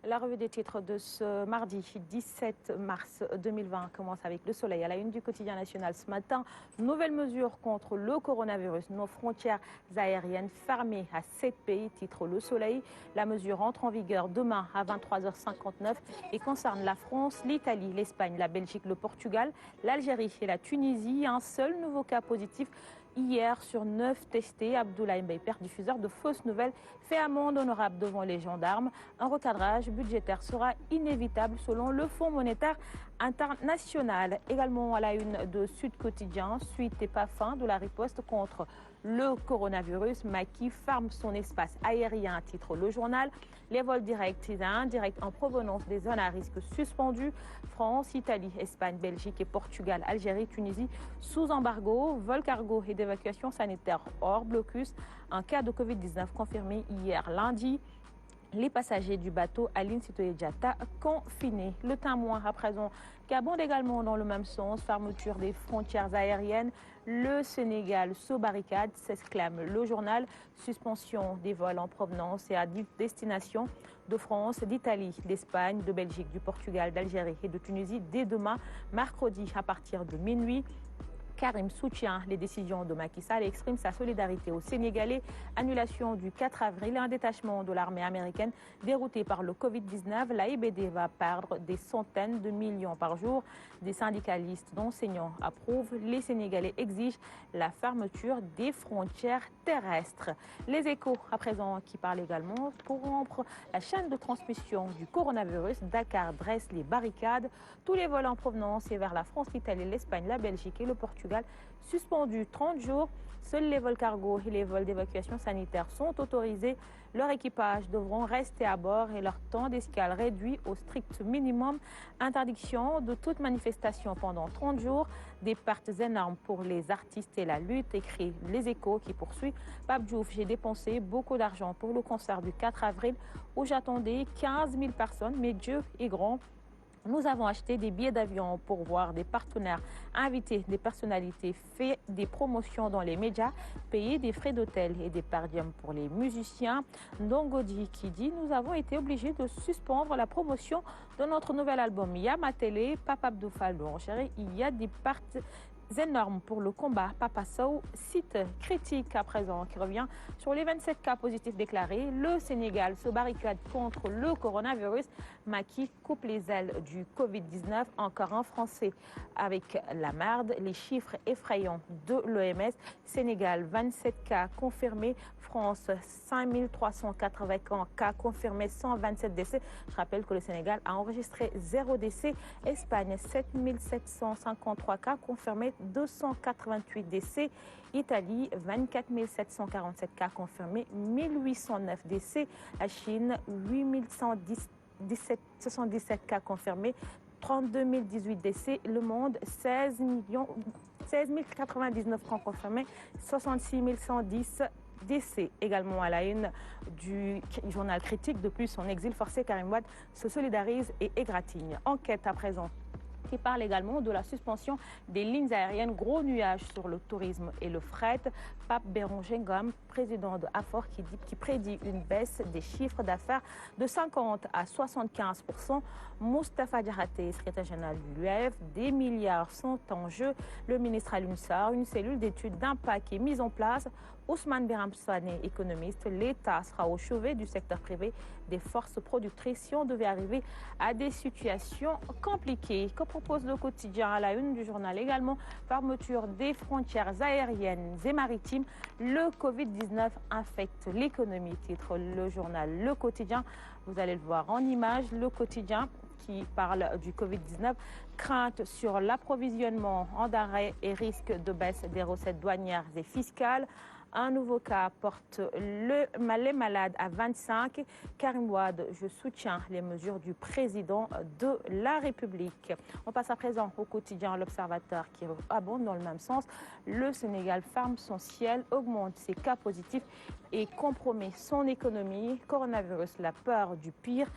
La revue des titres de ce mardi 17 mars 2020 commence avec le soleil à la une du quotidien national ce matin. Nouvelles mesures contre le coronavirus. Nos frontières aériennes fermées à 7 pays, titre le soleil. La mesure entre en vigueur demain à 23h59 et concerne la France, l'Italie, l'Espagne, la Belgique, le Portugal, l'Algérie et la Tunisie. Un seul nouveau cas positif hier sur 9 testés. Abdoulaye Mbaye, père diffuseur de fausses nouvelles, fait amende honorable devant les gendarmes. Un recadrage budgétaire sera inévitable selon le Fonds monétaire international. Également à la une de Sud Quotidien, suite et pas fin de la riposte contre le coronavirus. Macky ferme son espace aérien, titre le journal. Les vols directs et indirects en provenance des zones à risque suspendus. France, Italie, Espagne, Belgique et Portugal, Algérie, Tunisie sous embargo. Vols cargo et d'évacuation sanitaire hors blocus. Un cas de Covid-19 confirmé hier lundi. Les passagers du bateau Aline Sitoé Diatta confinés. Le témoin à présent qui abonde également dans le même sens. Fermeture des frontières aériennes. Le Sénégal se barricade, s'exclame le journal. Suspension des vols en provenance et à destination de France, d'Italie, d'Espagne, de Belgique, du Portugal, d'Algérie et de Tunisie dès demain, mercredi à partir de minuit. Karim soutient les décisions de Macky Sall et exprime sa solidarité aux Sénégalais. Annulation du 4 avril, un détachement de l'armée américaine dérouté par le Covid-19. La IBD va perdre des centaines de millions par jour. Des syndicalistes d'enseignants approuvent. Les Sénégalais exigent la fermeture des frontières terrestres. Les Échos, à présent, qui parlent également pour rompre la chaîne de transmission du coronavirus. Dakar dresse les barricades. Tous les vols en provenance et vers la France, l'Italie, l'Espagne, la Belgique et le Portugal suspendu 30 jours. Seuls les vols cargo et les vols d'évacuation sanitaire sont autorisés. Leurs équipages devront rester à bord et leur temps d'escale réduit au strict minimum. Interdiction de toute manifestation pendant 30 jours. Des pertes énormes pour les artistes et la lutte, écrit Les Échos qui poursuit. Pape Diouf, j'ai dépensé beaucoup d'argent pour le concert du 4 avril où j'attendais 15 000 personnes, mais Dieu est grand. Nous avons acheté des billets d'avion pour voir des partenaires, inviter des personnalités, fait des promotions dans les médias, payer des frais d'hôtel et des per diem pour les musiciens. Ndongodi qui dit « Nous avons été obligés de suspendre la promotion de notre nouvel album Yama Télé, Papa Abdou Fall de Ronchéry. Il y a des pertes énormes pour le combat. Papa Sow cite critique à présent qui revient sur les 27 cas positifs déclarés. Le Sénégal se barricade contre le coronavirus. Macky coupe les ailes du Covid-19. Encore un Français avec la merde. Les chiffres effrayants de l'OMS. Sénégal, 27 cas confirmés. France, 5380 cas confirmés, 127 décès. Je rappelle que le Sénégal a enregistré 0 décès. Espagne, 7753 cas confirmés, 288 décès. Italie, 24 747 cas confirmés, 1809 décès. La Chine, 8177 cas confirmés, 32 018 décès. Le monde, 16 099 cas confirmés, 66 110 décès. Également à la une du journal Critique. De plus, son exil forcé, Karim Wade se solidarise et égratigne. Enquête à présent qui parle également de la suspension des lignes aériennes. Gros nuages sur le tourisme et le fret. Pape Béranger Ngom, président de Afor, qui prédit une baisse des chiffres d'affaires de 50 à 75%. Moustapha Diakhaté, secrétaire général de l'UEF, des milliards sont en jeu. Le ministre Alioune Sarr, une cellule d'études d'impact est mise en place. Ousmane Biram Sané, économiste, l'État sera au chevet du secteur privé des forces productrices si on devait arriver à des situations compliquées. Que propose le quotidien à la une du journal également? Fermeture des frontières aériennes et maritimes. Le Covid-19 infecte l'économie, titre le journal Le Quotidien. Vous allez le voir en image, Le Quotidien qui parle du Covid-19, crainte sur l'approvisionnement en denrées et risque de baisse des recettes douanières et fiscales. Un nouveau cas porte les malades à 25. Karim Wade, je soutiens les mesures du président de la République. On passe à présent au quotidien L'Observateur qui abonde dans le même sens. Le Sénégal ferme son ciel, augmente ses cas positifs et compromet son économie. Coronavirus, la peur du pire.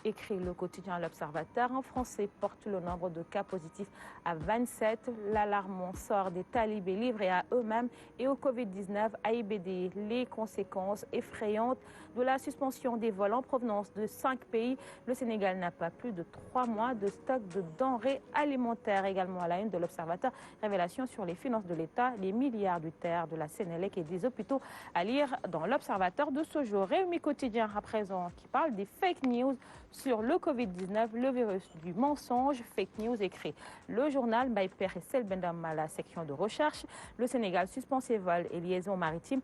écrit le quotidien L'Observateur. En français, porte le nombre de cas positifs à 27. L'alarme sort des talibés livrés à eux-mêmes et au Covid-19 à IBD. Les conséquences effrayantes de la suspension des vols en provenance de 5 pays. Le Sénégal n'a pas plus de 3 mois de stock de denrées alimentaires. Également à la une de L'Observateur, révélation sur les finances de l'État, les milliards du terre, de la Sénélec et des hôpitaux à lire dans L'Observateur de ce jour. Réumi quotidien à présent qui parle des fake news sur le Covid-19, le virus du mensonge. Fake news écrit le journal Baïper et Selbendam à la section de recherche. Le Sénégal suspend ses vols et liaisons maritimes.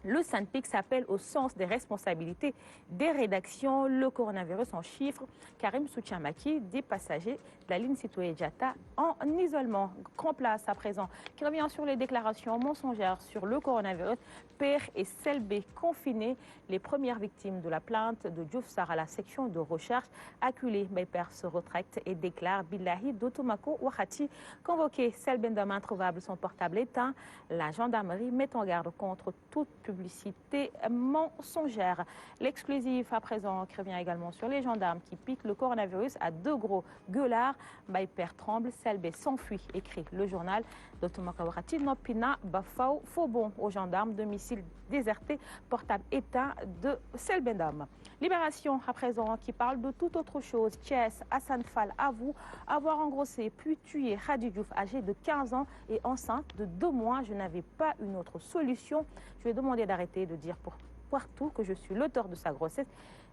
Le SANPIC s'appelle au sens des responsabilités des rédactions. Le coronavirus en chiffres. Karim Soutiamaki, des passagers de la ligne Citoyen Diatta en isolement. Grand place à présent qui revient sur les déclarations mensongères sur le coronavirus. Père et Selbé confinés, les premières victimes de la plainte de Diouf Sarr à la section de recherche. Acculé, Père se retracte et déclare Billahi Dotomako Ouahati. Convoqué, Selbendam introuvable, son portable éteint. La gendarmerie met en garde contre toute publicité mensongère. L'exclusif à présent qui revient également sur les gendarmes qui piquent le coronavirus à 2 gros gueulards. Baïper tremble, Selbé s'enfuit, écrit le journal. Dotomako Ouahati, Nopina, Bafao, Faubon aux gendarmes, domicile déserté, portable éteint de Selbendam. Libération à présent qui parle de toute autre chose. Thiès, Hassan Fall avoue avoir engrossé puis tué Khady Diouf, âgée de 15 ans et enceinte de 2 mois. Je n'avais pas une autre solution. Je lui ai demandé d'arrêter de dire pour partout que je suis l'auteur de sa grossesse.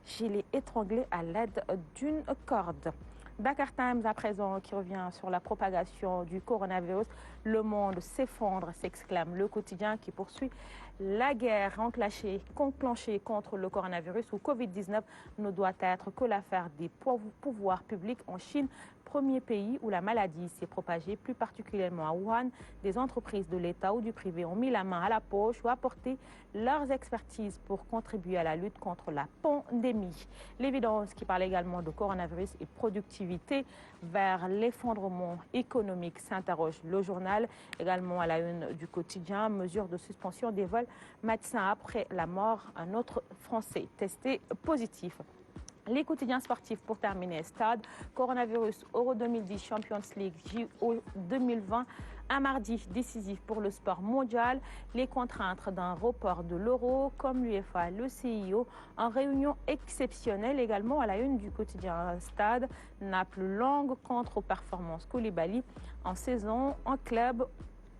Je l'ai étranglée à l'aide d'une corde. Dakar Times à présent qui revient sur la propagation du coronavirus. Le monde s'effondre, s'exclame le quotidien qui poursuit la guerre enclenchée contre le coronavirus ou Covid-19 ne doit être que l'affaire des pouvoirs publics en Chine, premier pays où la maladie s'est propagée, plus particulièrement à Wuhan. Des entreprises de l'État ou du privé ont mis la main à la poche ou apporté leurs expertises pour contribuer à la lutte contre la pandémie. L'évidence qui parle également de coronavirus et productivité vers l'effondrement économique, s'interroge le journal. Également à la une du quotidien, mesure de suspension des vols médecins après la mort, un autre Français testé positif. Les quotidiens sportifs pour terminer. Stade, coronavirus, Euro 2010, Champions League, JO 2020. Un mardi décisif pour le sport mondial. Les contraintes d'un report de l'euro, comme l'UEFA, le CIO, en réunion exceptionnelle également à la une du quotidien Stade. Naples longue contre-performance Koulibaly en saison, en club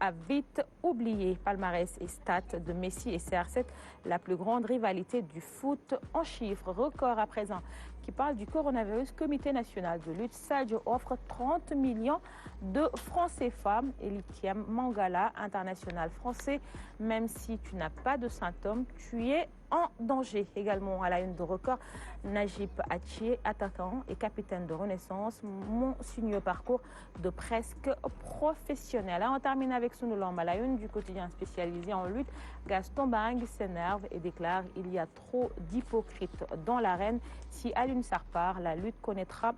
a vite oublié. Palmarès et stats de Messi et CR7, la plus grande rivalité du foot en chiffres. Record à présent qui parle du coronavirus. Comité national de lutte, Sadio offre 30 millions de francs CFA. Elitiam Mangala, international français. Même si tu n'as pas de symptômes, tu es en danger. Également à la une de Record, Najib Attié, attaquant et capitaine de Renaissance, mon sinueux parcours de presque professionnel. On termine avec Sunulam à la une du quotidien spécialisé en lutte. Gaston Bang s'énerve et déclare il y a trop d'hypocrites dans l'arène. Si Alioune Sarr part, la lutte connaîtra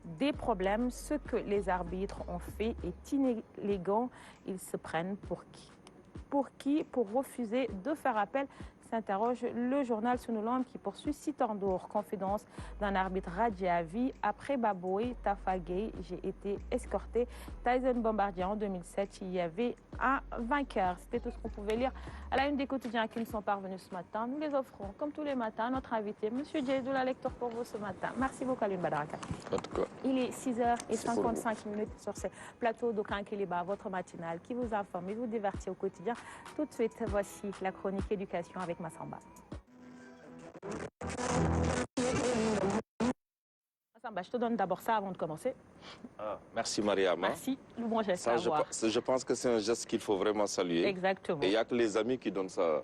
des problèmes. Ce que les arbitres ont fait est inélégant. Ils se prennent pour qui pour refuser de faire appel, s'interroge le journal Sunulam qui poursuit Sitandour. Confidence d'un arbitre radié à vie. Après Baboy, Tafagay, j'ai été escorté. Tyson Bombardier en 2007, il y avait un vainqueur. C'était tout ce qu'on pouvait lire à la une des quotidiens qui nous sont parvenus ce matin. Nous les offrons, comme tous les matins, notre invité, M. Djedou, la lecture pour vous ce matin. Merci beaucoup, Alioune Badaraka. Il est 6h55 sur ce plateau d'Aucun Kiliba, votre matinale qui vous informe et vous divertit au quotidien. Tout de suite, voici la chronique éducation avec Massamba. Massamba, je te donne d'abord ça avant de commencer. Ah, merci Mariama. Merci, le bon geste ça, à avoir. je pense que c'est un geste qu'il faut vraiment saluer. Exactement. Et il n'y a que les amis qui donnent ça